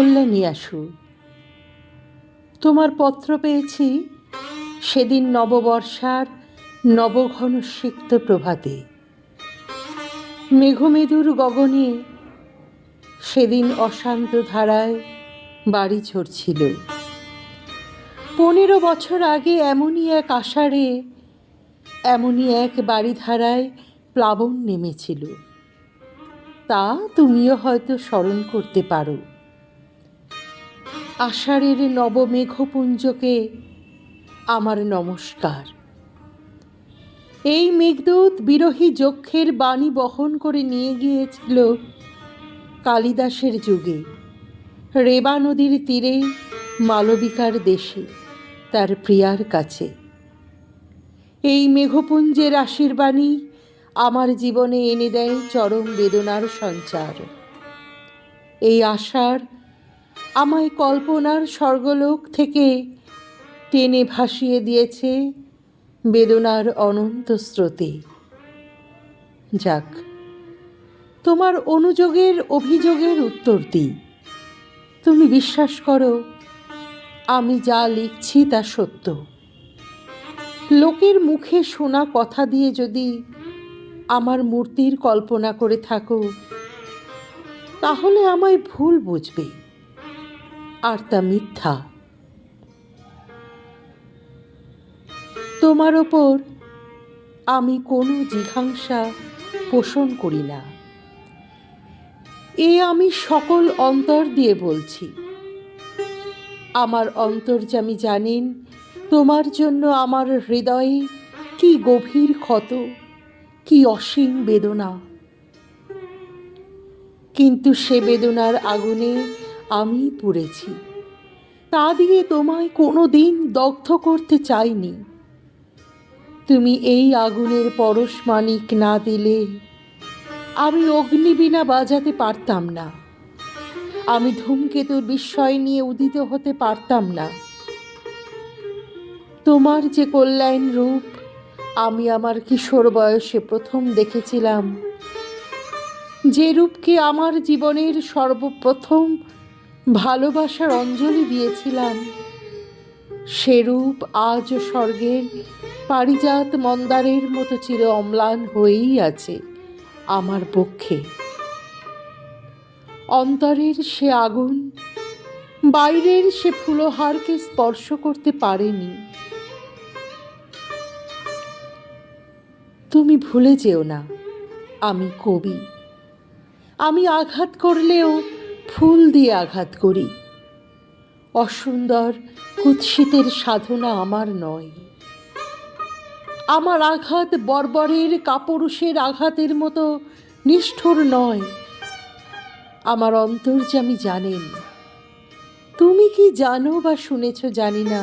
কল্যাণী আসু। তোমার পত্র পেয়েছি সেদিন নববর্ষার নবঘন সিক্ত প্রভাতে। মেঘমেদুর গগনে সেদিন অশান্ত ধারায় বাড়ি ঝরছিল। 15 বছর আগে এমনই এক আষাঢ়ে এমনই এক বাড়িধারায় প্লাবন নেমেছিল। তা তুমিও হয়তো স্মরণ করতে পারো। আষাঢ়ের নবমেঘপুঞ্জকে আমার নমস্কার। এই মেঘদূত বিরহী যক্ষের বাণী বহন করে নিয়ে গিয়েছিল কালিদাসের যুগে রেবা নদীর তীরে মালবিকার দেশে তার প্রিয়ার কাছে। এই মেঘপুঞ্জের আশীর্বাণী আমার জীবনে এনে দেয় চরম বেদনার সঞ্চার। এই আষাঢ় আমায় কল্পনার স্বর্গলোক থেকে টেনে ভাসিয়ে দিয়েছে বেদনার অনন্ত স্রোতে। যাক, তোমার অনুযোগের অভিযোগের উত্তর দিই। তুমি বিশ্বাস করো, আমি যা লিখছি তা সত্য। লোকের মুখে শোনা কথা দিয়ে যদি আমার মূর্তির কল্পনা করে থাকো, তাহলে আমায় ভুল বুঝবে, আর তা মিথ্যা। তোমার ওপর আমি কোনো জিঘাংসা পোষণ করি না, এ আমি সকল অন্তর দিয়ে বলছি। আমার অন্তর্যামী জানেন তোমার জন্য আমার হৃদয়ে কি গভীর ক্ষত, কি অসীম বেদনা। কিন্তু সে বেদনার আগুনে আমি পুড়েছি, তা দিয়ে তোমায় কোনো দিন দগ্ধ করতে চাইনি। তুমি এই আগুনের পরশমানিক না দিলে আমি অগ্নিবীণা বাজাতে পারতাম না, আমি ধূমকেতুর বিস্ময় নিয়ে উদিত হতে পারতাম না। তোমার যে কল্যাণ রূপ আমি আমার কিশোর বয়সে প্রথম দেখেছিলাম, যে রূপকে আমার জীবনের সর্বপ্রথম ভালোবাসার অঞ্জলি দিয়েছিলাম, সে রূপ আজ স্বর্গের পারিজাত মন্দারের মতো চির অম্লান হয়েই আছে আমার পক্ষে। অন্তরের সে আগুন বাইরের সে ফুলহারকে স্পর্শ করতে পারেনি। তুমি ভুলে যেও না, আমি কবি। আমি আঘাত করলেও ফুল দিয়ে আঘাত করি। অসুন্দর কুৎসিতের সাধনা আমার নয়। আমার আঘাত বর্বরের কাপুরুষের আঘাতের মতো নিষ্ঠুর নয়। আমার অন্তর্যামী জানেন, তুমি কি জানো বা শুনেছ জানি না,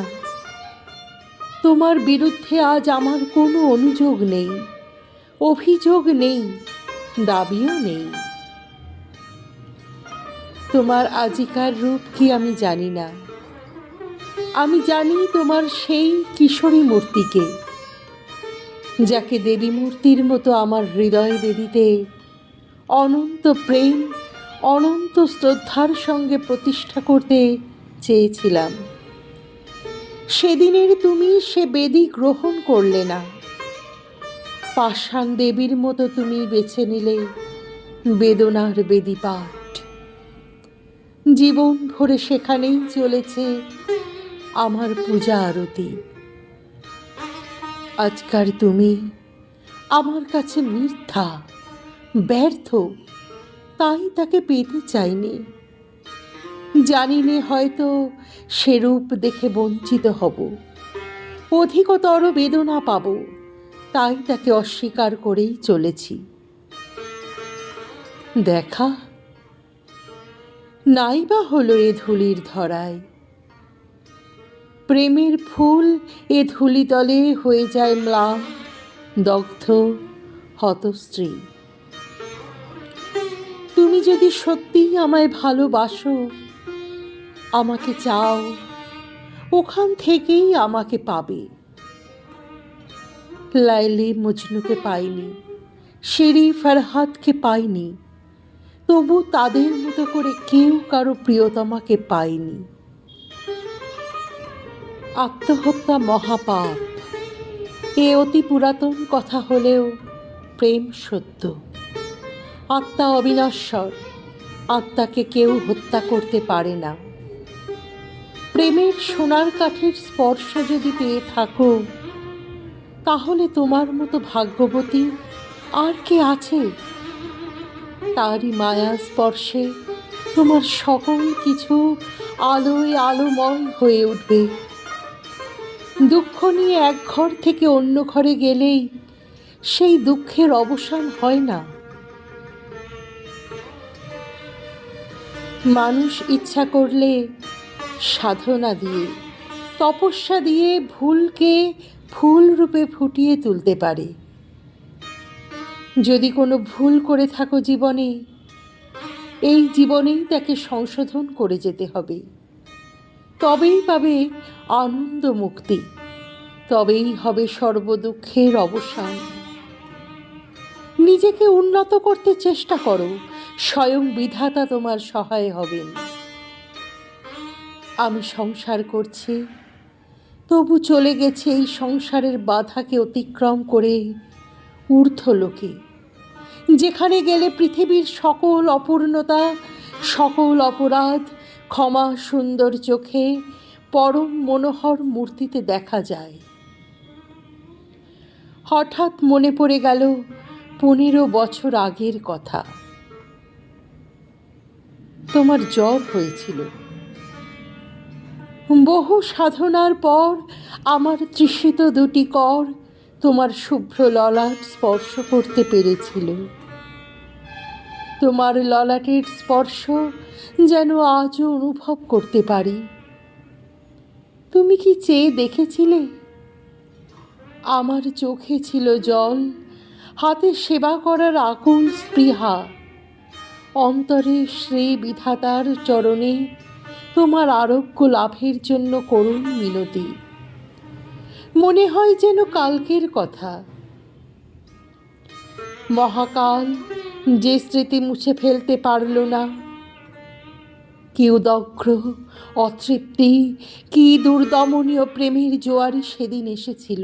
তোমার বিরুদ্ধে আজ আমার কোনো অনুযোগ নেই, অভিযোগ নেই, দাবিও নেই। তোমার আজিকার রূপ কি আমি জানি না। আমি জানি তোমার সেই কিশোরী মূর্তিকে, যাকে দেবী মূর্তির মতো আমার হৃদয় বেদিতে অনন্ত প্রেম, অনন্ত শ্রদ্ধার সঙ্গে প্রতিষ্ঠা করতে চেয়েছিলাম। সেদিনের তুমি সে বেদি গ্রহণ করলে না। পাষাণ দেবীর মতো তুমি বেছে নিলে বেদনার বেদিপাঠ। জীবন ভরে সেখানেই চলেছে আমার পূজা আরতি। আজকার তুমি আমার কাছে মিথ্যা, ব্যর্থ, তাই তাকে পেতে চাইনি। জানিনে হয়তো সে রূপ দেখে বঞ্চিত হব, অধিকতর বেদনা পাব, তাই তাকে অস্বীকার করেই চলেছি। দেখা নাই বা হলো এ ধুলির ধরায়, প্রেমের ফুল এ ধূলিতলে হয়ে যায় ম্লান, দগ্ধ, হতশ্রী। তুমি যদি সত্যিই আমায় ভালোবাসো, আমাকে চাও, ওখান থেকেই আমাকে পাবে। লাইলি মজনুকে পাইনি, শেরি ফরহাদকে পাইনি, তবু তাদের মতো করে কেউ কারো প্রিয়তমাকে পায়নি। আত্মহত্যা মহাপাপ, এ অতি পুরাতন কথা হলেও প্রেম সত্য। আত্মা অবিনশ্বর, আত্মাকে কেউ হত্যা করতে পারে না। প্রেমের সোনার কাঠের স্পর্শ যদি পেয়ে থাকো, তাহলে তোমার মতো ভাগ্যবতী আর কে আছে? তারই মায়া স্পর্শে তোমার সকল কিছু আলোয় আলোময় হয়ে উঠবে। দুঃখ নিয়ে এক ঘর থেকে অন্য ঘরে গেলেই সেই দুঃখের অবসান হয় না। মানুষ ইচ্ছা করলে সাধনা দিয়ে, তপস্যা দিয়ে ভুলকে ফুল রূপে ফুটিয়ে তুলতে পারে। যদি কোনো ভুল করে থাকো জীবনে, এই জীবনেই তাকে সংশোধন করে যেতে হবে। তবেই পাবে আনন্দ মুক্তি, তবেই হবে সর্বদুঃখের অবসান। নিজেকে উন্নত করতে চেষ্টা করো, স্বয়ং বিধাতা তোমার সহায় হবেন। আমি সংসার করছি, তবু চলে গেছে এই সংসারের বাধাকে অতিক্রম করে ঊর্ধ্বলোকে, যেখানে গেলে পৃথিবীর সকল অপূর্ণতা, সকল অপরাধ ক্ষমা সুন্দর চোখে পরম মনোহর মূর্তিতে দেখা যায়। হঠাৎ মনে পড়ে গেল 15 বছর আগের কথা। তোমার জ্বর হয়েছিল। বহু সাধনার পর আমার তৃষিত দুটি কর তোমার শুভ্র ললাট স্পর্শ করতে পেরেছিল। তোমার ললাটের স্পর্শ যেন আজও অনুভব করতে পারি। তুমি কি চেয়ে দেখেছিলে? আমার চোখে ছিল জল, হাতে সেবা করার আকুল স্পৃহা, অন্তরে শ্রী বিধাতার চরণে তোমার আরোগ্য লাভের জন্য করুণ মিনতি। মনে হয় যেন কালকের কথা। মহাকাল যে স্মৃতি মুছে ফেলতে পারল না। কি উদগ্র অতৃপ্তি, কি দুর্দমনীয় প্রেমের জোয়ারি সেদিন এসেছিল।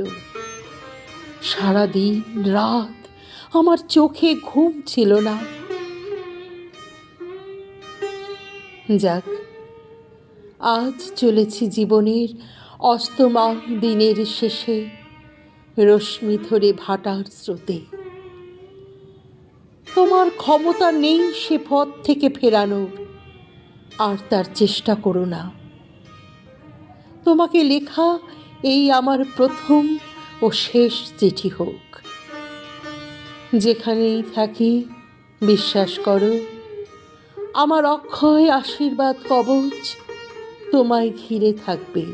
সারাদিন রাত আমার চোখে ঘুম ছিল না। যাক, আজ চলেছি জীবনের অস্তমান দিনের শেষে রশ্মি ধরে ভাটার স্রোতে। তোমার ক্ষমতা নেই সে পথ থেকে ফেরানোর, আর তার চেষ্টা করো না। তোমাকে লেখা এই আমার প্রথম ও শেষ চিঠি হোক। যেখানেই থাকি বিশ্বাস করো, আমার অক্ষয় আশীর্বাদ কবচ তোমায় ঘিরে থাকবে।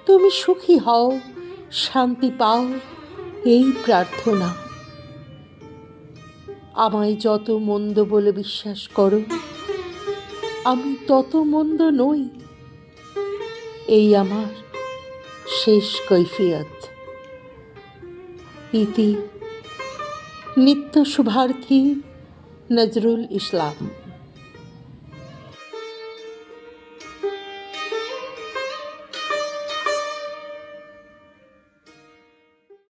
তুমি সুখী হও, শান্তি পাও, এই প্রার্থনা। আমায় যত মন্দ বলে বিশ্বাস করো, আমি তত মন্দ নই। এই আমার শেষ কৈফিয়ত। ইতি নিত্য শুভার্থী নজরুল ইসলাম।